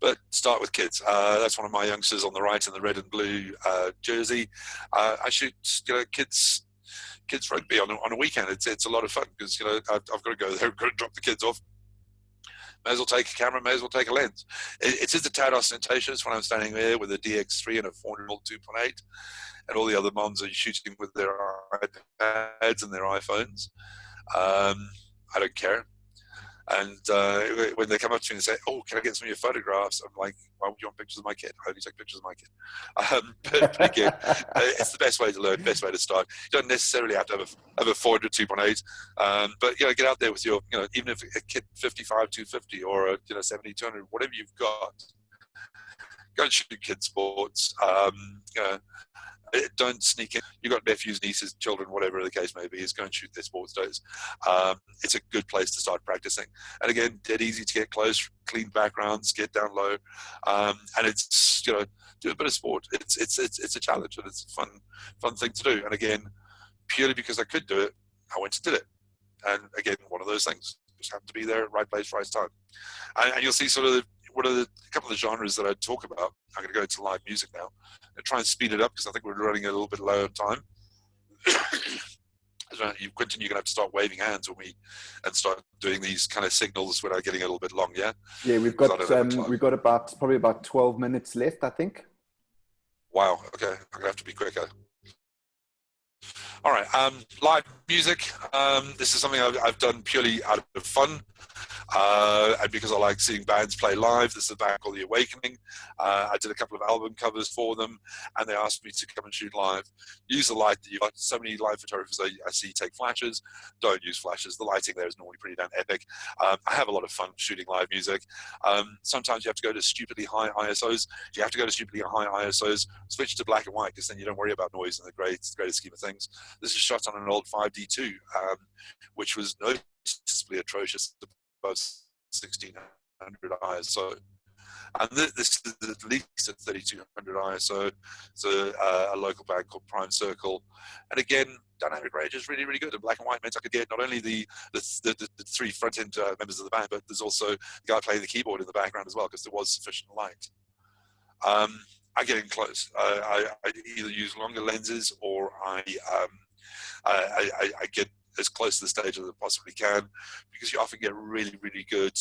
But start with kids. That's one of my youngsters on the right in the red and blue jersey. I shoot, kids rugby on a weekend. It's a lot of fun because I've got to go there, I've got to drop the kids off. May as well take a camera, may as well take a lens. It is a tad ostentatious when I'm standing there with a DX3 and a 400mm 2.8, and all the other moms are shooting with their iPads and their iPhones. I don't care. And when they come up to me and say, "Oh, can I get some of your photographs?" I'm like, "Why would you want pictures of my kid? I only take pictures of my kid." But again, it's the best way to learn, best way to start. You don't necessarily have to have a 400 2.8, but get out there with your, even if a kit 55 250 or a 70 200, whatever you've got, go and shoot kid sports. Don't sneak in. You've got nephews, nieces, children, whatever the case may be, is go and shoot their sports days. It's a good place to start practicing. And again, dead easy to get close, clean backgrounds, get down low. And it's, do a bit of sport. It's a challenge, and it's a fun thing to do. And again, purely because I could do it, I went and did it. And again, one of those things, just happened to be there, right place, right time. And you'll see sort of a couple of the genres that I talk about. I'm going to go into live music now and try and speed it up because I think we're running a little bit low on time. Quentin, you're going to have to start waving hands and start doing these kind of signals without getting a little bit long, yeah? Yeah, we've got probably about 12 minutes left, I think. Wow, okay. I'm going to have to be quicker. All right, live music. This is something I've done purely out of fun. And because I like seeing bands play live. This is a band called The Awakening. I did a couple of album covers for them, and they asked me to come and shoot live. Use the light that you've got. So many live photographers I see take flashes. Don't use flashes. The lighting there is normally pretty damn epic. I have a lot of fun shooting live music. Sometimes you have to go to stupidly high ISOs. You have to go to stupidly high ISOs. Switch to black and white because then you don't worry about noise in the greater scheme of things. This is shot on an old 5D2, which was noticeably atrocious. 1600 ISO, and this is at least at 3200 ISO. So a local band called Prime Circle, and again, dynamic range is really, really good. And black and white meant I could get not only the three front end members of the band, but there's also the guy playing the keyboard in the background as well because there was sufficient light. I get in close. I either use longer lenses or I get as close to the stage as I possibly can, because you often get really, really good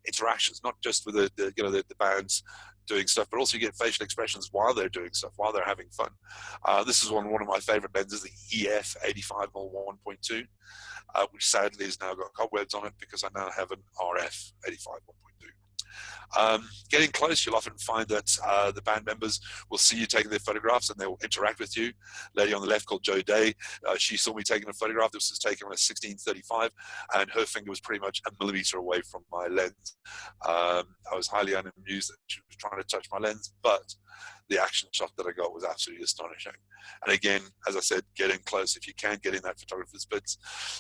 interactions, not just with the bands doing stuff, but also you get facial expressions while they're doing stuff, while they're having fun. This is one of my favorite lenses, the EF 85mm 1.2, which sadly has now got cobwebs on it because I now have an RF 85 1.2. Getting close, you'll often find that the band members will see you taking their photographs and they will interact with you. Lady on the left called Jo Day, she saw me taking a photograph. This was taken on a 1635 and her finger was pretty much a millimeter away from my lens. I was highly unamused that she was trying to touch my lens, but the action shot that I got was absolutely astonishing. And again, as I said, get in close. If you can get in that photographer's bits,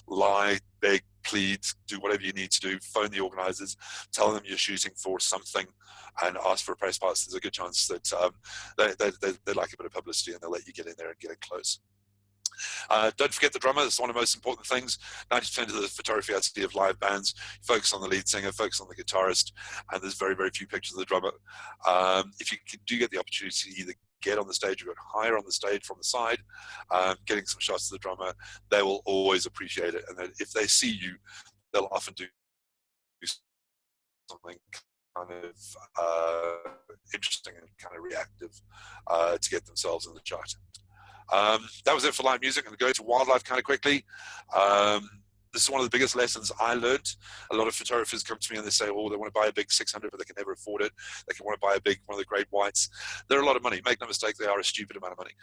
lie, beg, plead, do whatever you need to do, phone the organizers, tell them you're shooting for something and ask for a press pass. There's a good chance that they like a bit of publicity and they'll let you get in there and get in close. Don't forget the drummer. That's one of the most important things. 90% of the photography I see of live bands focus on the lead singer, focus on the guitarist, and there's very, very few pictures of the drummer. If you do get the opportunity to either get on the stage or go higher on the stage from the side, getting some shots of the drummer, they will always appreciate it. And if they see you, they'll often do something kind of interesting and kind of reactive to get themselves in the shot. That was it for live music. I'm going to go to wildlife kind of quickly. This is one of the biggest lessons I learned. A lot of photographers come to me and they say, oh, they want to buy a big 600, but they can never afford it. They can want to buy a big one of the great whites. They're a lot of money. Make no mistake, they are a stupid amount of money.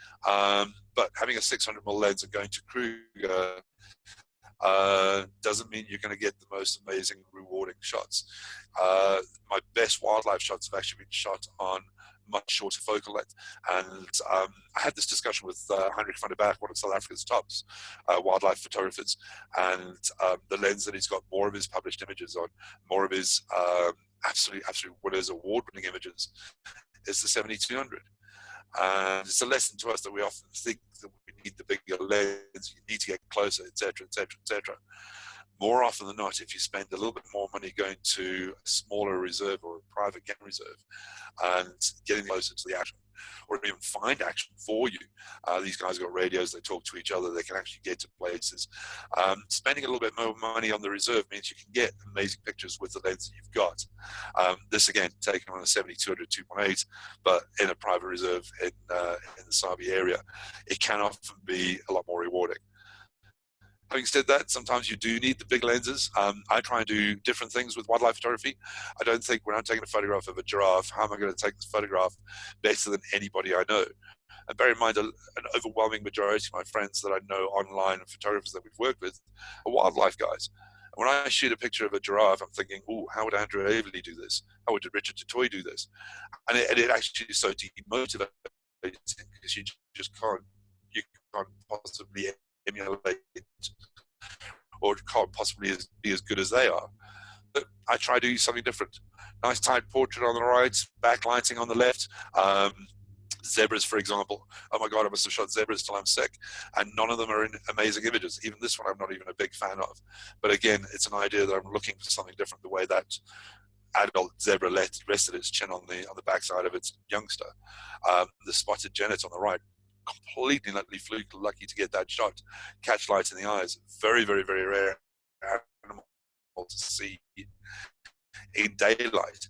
But having a 600mm lens and going to Kruger doesn't mean you're going to get the most amazing, rewarding shots. My best wildlife shots have actually been shot on much shorter focal length. And I had this discussion with Heinrich van der Berg, one of South Africa's tops wildlife photographers, and the lens that he's got more of his published images on, more of his absolute winners, award-winning images, is the 7200. And it's a lesson to us that we often think that we need the bigger lens, you need to get closer, etc., etc., etc. More often than not, if you spend a little bit more money going to a smaller reserve or a private game reserve and getting closer to the action, or even find action for you. These guys have got radios, they talk to each other, they can actually get to places. Spending a little bit more money on the reserve means you can get amazing pictures with the lens that you've got. This again, taken on a 70-200 2.8, but in a private reserve in the Sabi area, it can often be a lot more rewarding. Having said that, sometimes you do need the big lenses. I try and do different things with wildlife photography. I don't think when I'm taking a photograph of a giraffe, how am I going to take this photograph better than anybody I know? And bear in mind, an overwhelming majority of my friends that I know online and photographers that we've worked with are wildlife guys. And when I shoot a picture of a giraffe, I'm thinking, oh, how would Andrew Averley do this? How would Richard Totoy do this? And it actually is so demotivating because you just can't possibly emulate or can't possibly be as good as they are. But I try to do something different. Nice tight portrait on the right, backlighting on the left. Zebras, for example. Oh my God, I must have shot zebras till I'm sick. And none of them are in amazing images. Even this one I'm not even a big fan of. But again, it's an idea that I'm looking for something different, the way that adult zebra rested its chin on the backside of its youngster. The spotted genet on the right, completely lucky to get that shot, catch light in the eyes. Very, very, very rare animal to see in daylight.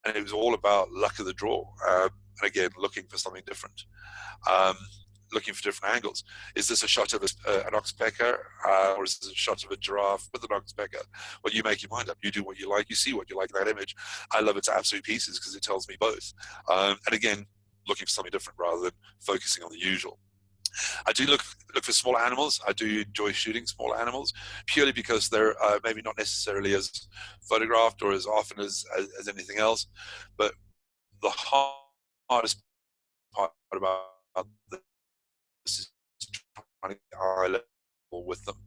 And it was all about luck of the draw. And again, looking for something different. Looking for different angles. Is this a shot of an oxpecker, or is this a shot of a giraffe with an oxpecker? Well, you make your mind up. You do what you like. You see what you like in that image. I love it to absolute pieces because it tells me both. And again, looking for something different rather than focusing on the usual. I do look for smaller animals. I do enjoy shooting smaller animals purely because they're maybe not necessarily as photographed or as often as anything else. But the hardest part about this is trying to get eye level with them.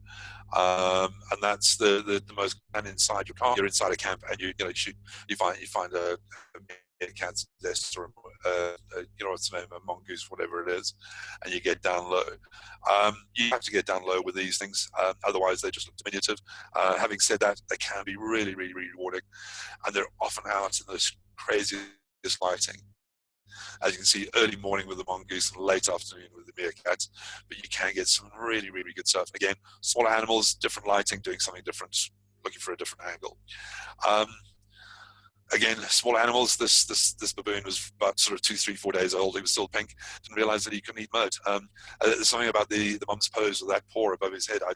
And that's the most, and inside your car, you're inside a camp and you shoot, you find a cat's nest or what's the name, a mongoose, whatever it is, and you get down low. You have to get down low with these things, otherwise they just look diminutive. Having said that, they can be really, really, really rewarding, and they're often out in this craziest lighting. As you can see, early morning with the mongoose and late afternoon with the meerkat, but you can get some really, really good stuff. Again, smaller animals, different lighting, doing something different, looking for a different angle. Again, small animals. This baboon was about sort of 2, 3, 4 days old. He was still pink. Didn't realize that he couldn't eat mud. There's something about the mum's pose with that paw above his head. I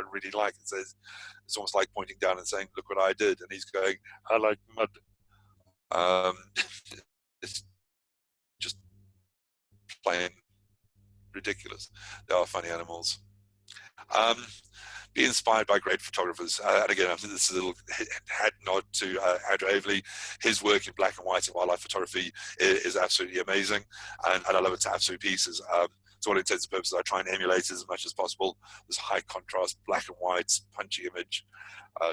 really like it. It's almost like pointing down and saying, "Look what I did," and he's going, "I like mud." It's just plain ridiculous. They are funny animals. Be inspired by great photographers. And again, I think this is a little head nod to Andrew Averley. His work in black and white and wildlife photography is absolutely amazing, and I love it to absolute pieces. To all intents and purposes, I try and emulate as much as possible this high contrast, black and white, punchy image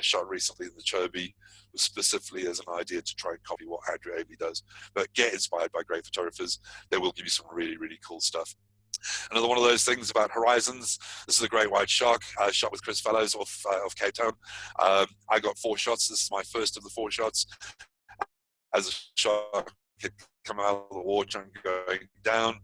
shot recently in the Chobe, specifically as an idea to try and copy what Andrew Averley does. But get inspired by great photographers. They will give you some really, really cool stuff. Another one of those things about horizons. This is a great white shark shot with Chris Fellows off Cape Town. I got 4 shots. This is my first of the 4 shots. As a shark had come out of the water and going down,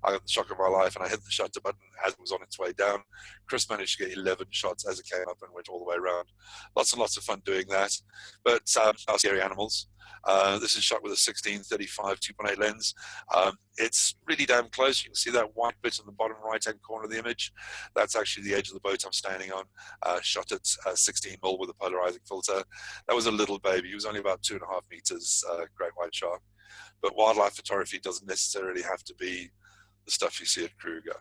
I got the shock of my life, and I hit the shutter button as it was on its way down. Chris managed to get 11 shots as it came up and went all the way around. Lots and lots of fun doing that. But scary animals. This is shot with a 16-35 2.8 lens. It's really damn close. You can see that white bit in the bottom right-hand corner of the image. That's actually the edge of the boat I'm standing on. Shot at 16mm with a polarizing filter. That was a little baby. He was only about 2.5 meters, great white shark. But wildlife photography doesn't necessarily have to be the stuff you see at Kruger.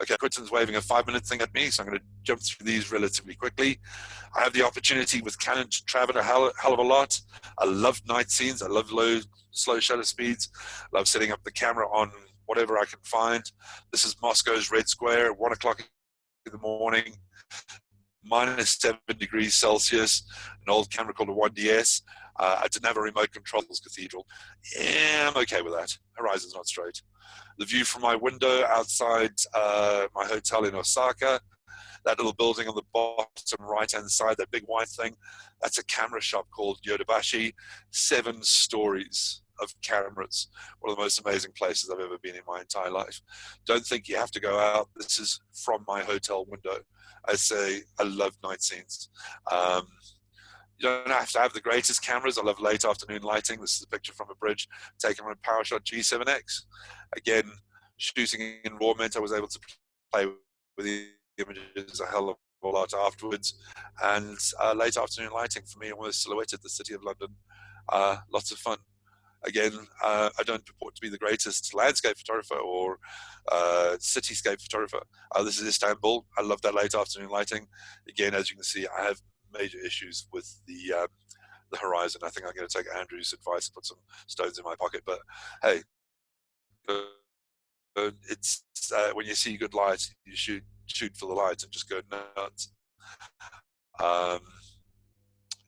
Okay, Quinton's waving a 5-minute thing at me, so I'm going to jump through these relatively quickly. I have the opportunity with Canon to travel a hell of a lot. I love night scenes. I love slow shutter speeds. I love setting up the camera on whatever I can find. This is Moscow's Red Square at 1 o'clock in the morning. -7 degrees Celsius, an old camera called a 1DS. I didn't have a remote control cathedral. Yeah, I'm okay with that. Horizon's not straight. The view from my window outside my hotel in Osaka, that little building on the bottom right-hand side, that big white thing, that's a camera shop called Yodobashi. 7 stories of cameras. One of the most amazing places I've ever been in my entire life. Don't think you have to go out. This is from my hotel window. I say I love night scenes. You don't have to have the greatest cameras. I love late afternoon lighting. This is a picture from a bridge taken on a PowerShot G7X. Again, shooting in RAW meant I was able to play with the images a hell of a lot afterwards. And late afternoon lighting for me almost silhouetted the city of London. Lots of fun. Again, I don't purport to be the greatest landscape photographer or cityscape photographer. This is Istanbul. I love that late afternoon lighting. Again, as you can see, I have major issues with the horizon. I think I'm going to take Andrew's advice and put some stones in my pocket. But hey, it's when you see good light, you shoot for the light and just go nuts.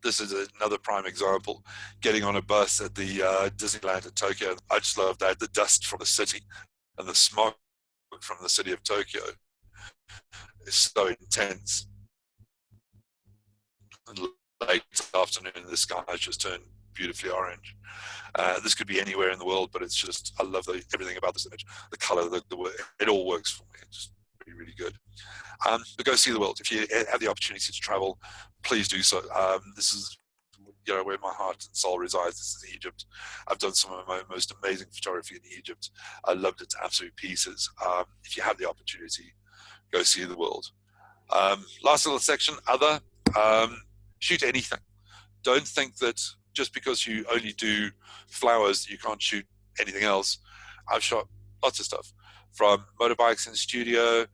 This is another prime example. Getting on a bus at the Disneyland at Tokyo. I just love that. The dust from the city and the smog from the city of Tokyo is so intense. Late afternoon, the sky has just turned beautifully orange. This could be anywhere in the world, but it's just, I love everything about this image. The color, it all works for me. It's just really, really good. But go see the world. If you have the opportunity to travel, please do so. This is, you know, where my heart and soul resides. This is Egypt. I've done some of my most amazing photography in Egypt. I loved it to absolute pieces. If you have the opportunity, go see the world. Last little section, other. Shoot anything. Don't think that just because you only do flowers, you can't shoot anything else. I've shot lots of stuff, from motorbikes in studio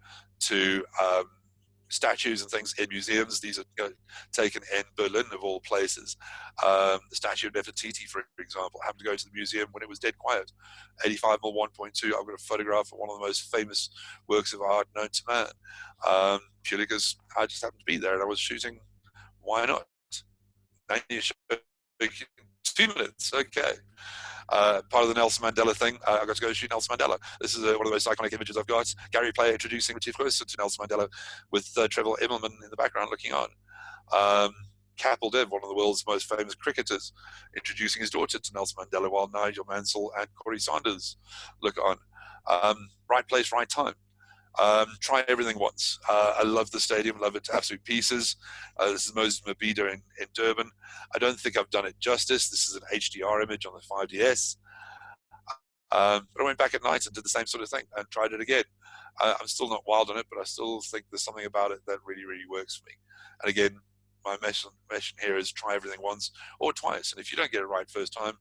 to statues and things in museums. These are taken in Berlin, of all places. The statue of Nefertiti, for example, happened to go to the museum when it was dead quiet. 85mm 1.2. I've got a photograph of one of the most famous works of art known to man, purely because I just happened to be there and I was shooting. Why not? 2 minutes, okay. Part of the Nelson Mandela thing, I got to go shoot Nelson Mandela. This is one of the most iconic images I've got. Gary Player introducing Retief Closer to Nelson Mandela with Trevor Immelman in the background looking on. Kapil Dev, one of the world's most famous cricketers, introducing his daughter to Nelson Mandela while Nigel Mansell and Corey Saunders look on. Right place, right time. Try everything once. I love the stadium, love it to absolute pieces. This is Moses Mabhida in Durban. I don't think I've done it justice. This is an HDR image on the 5DS. But I went back at night and did the same sort of thing and tried it again. I'm still not wild on it, but I still think there's something about it that really, really works for me. And again, my mission here is try everything once or twice. And if you don't get it right first time,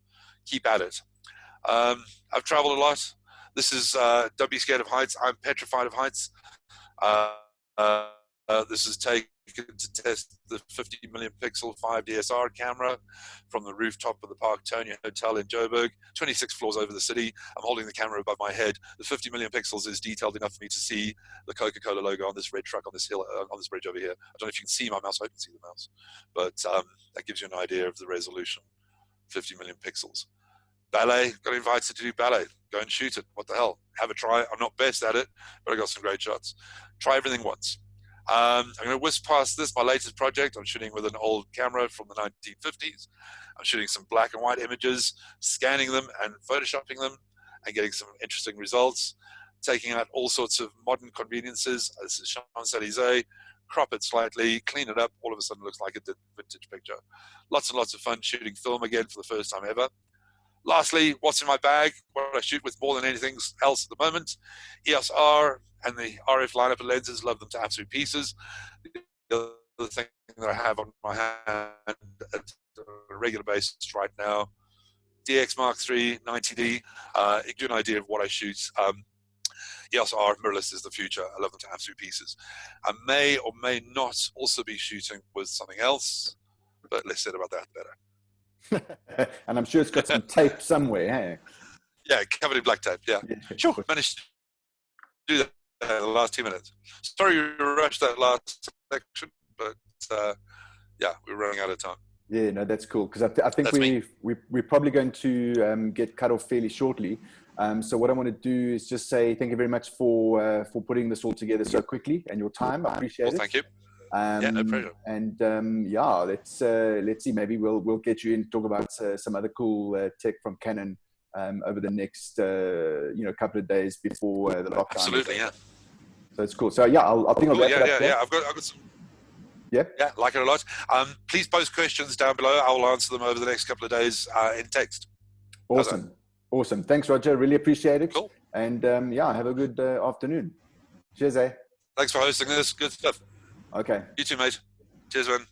keep at it. I've traveled a lot. This is Don't Be Scared of Heights. I'm petrified of heights. This is taken to test the 50 million pixel 5 DSR camera from the rooftop of the Parktonia Hotel in Joburg, 26 floors over the city. I'm holding the camera above my head. The 50 million pixels is detailed enough for me to see the Coca-Cola logo on this red truck on this hill, on this bridge over here. I don't know if you can see my mouse. I hope you can see the mouse. But that gives you an idea of the resolution, 50 million pixels. Ballet, got invited to do ballet. Go and shoot it. What the hell? Have a try. I'm not best at it, but I got some great shots. Try everything once. I'm going to whisk past this, my latest project. I'm shooting with an old camera from the 1950s. I'm shooting some black and white images, scanning them and photoshopping them and getting some interesting results. Taking out all sorts of modern conveniences. This is Champs-Élysées. Crop it slightly, clean it up. All of a sudden it looks like a vintage picture. Lots and lots of fun shooting film again for the first time ever. Lastly, what's in my bag? What I shoot with more than anything else at the moment. EOS R and the RF lineup of lenses, love them to absolute pieces. The other thing that I have on my hand at a regular basis right now, DX Mark III 90D. It gives you an idea of what I shoot. EOS R mirrorless is the future. I love them to absolute pieces. I may or may not also be shooting with something else, but less said about that, the better. And I'm sure it's got some tape somewhere, hey? Yeah, covered in black tape, yeah. Sure, managed to do that in the last 2 minutes. Sorry you rushed that last section. but yeah, we're running out of time. Yeah, no, that's cool, because I think we're probably going to get cut off fairly shortly. So what I want to do is just say thank you very much for putting this all together so quickly and your time. I appreciate it. Thank you. Yeah, no pressure. And yeah, let's see. Maybe we'll get you in to talk about some other cool tech from Canon over the next couple of days before the lockdown. Absolutely, yeah. So it's cool. So yeah, I think I'll wrap it up. Yeah. I've got some. Yep. Yeah, like it a lot. Please post questions down below. I will answer them over the next couple of days in text. Awesome. Thanks, Roger. Really appreciate it. Cool. And yeah, have a good afternoon. Cheers, Thanks for hosting this. Good stuff. Okay. You too, mate. Cheers, man.